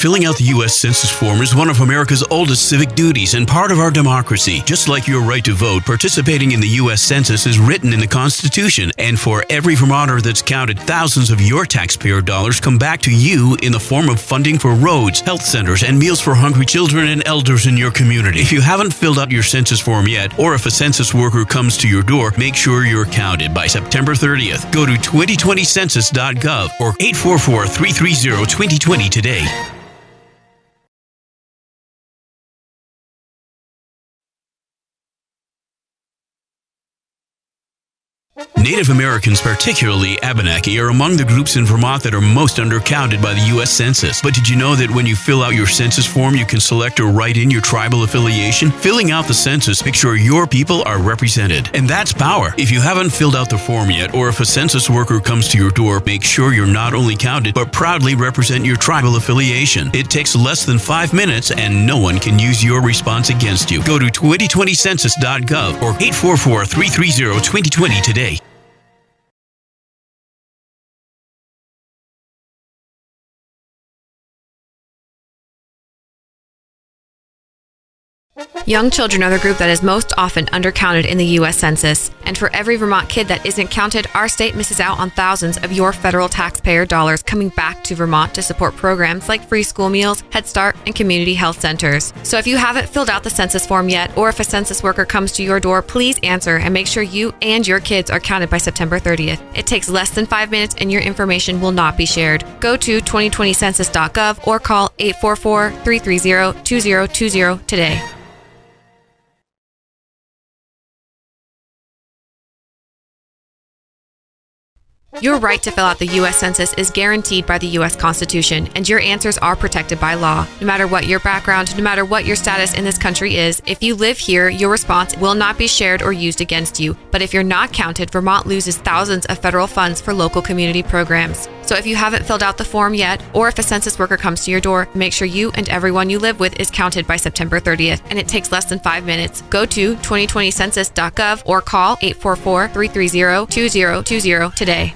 Filling out the U.S. Census form is one of America's oldest civic duties and part of our democracy. Just like your right to vote, participating in the U.S. Census is written in the Constitution, and for every Vermonter that's counted, thousands of your taxpayer dollars come back to you in the form of funding for roads, health centers, and meals for hungry children and elders in your community. If you haven't filled out your census form yet, or if a census worker comes to your door, make sure you're counted by September 30th. Go to 2020census.gov or 844-330-2020 today. Native Americans, particularly Abenaki, are among the groups in Vermont that are most undercounted by the U.S. Census. But did you know that when you fill out your census form, you can select or write in your tribal affiliation? Filling out the census, make sure your people are represented. And that's power. If you haven't filled out the form yet, or if a census worker comes to your door, make sure you're not only counted, but proudly represent your tribal affiliation. It takes less than 5 minutes, and no one can use your response against you. Go to 2020census.gov or 844-330-2020 today. Young children are the group that is most often undercounted in the U.S. Census. And for every Vermont kid that isn't counted, our state misses out on thousands of your federal taxpayer dollars coming back to Vermont to support programs like free school meals, Head Start, and community health centers. So if you haven't filled out the census form yet, or if a census worker comes to your door, please answer and make sure you and your kids are counted by September 30th. It takes less than 5 minutes and your information will not be shared. Go to 2020census.gov or call 844-330-2020 today. Your right to fill out the U.S. Census is guaranteed by the U.S. Constitution, and your answers are protected by law. No matter what your background, no matter what your status in this country is, if you live here, your response will not be shared or used against you. But if you're not counted, Vermont loses thousands of federal funds for local community programs. So if you haven't filled out the form yet, or if a census worker comes to your door, make sure you and everyone you live with is counted by September 30th, and it takes less than 5 minutes. Go to 2020census.gov or call 844-330-2020 today.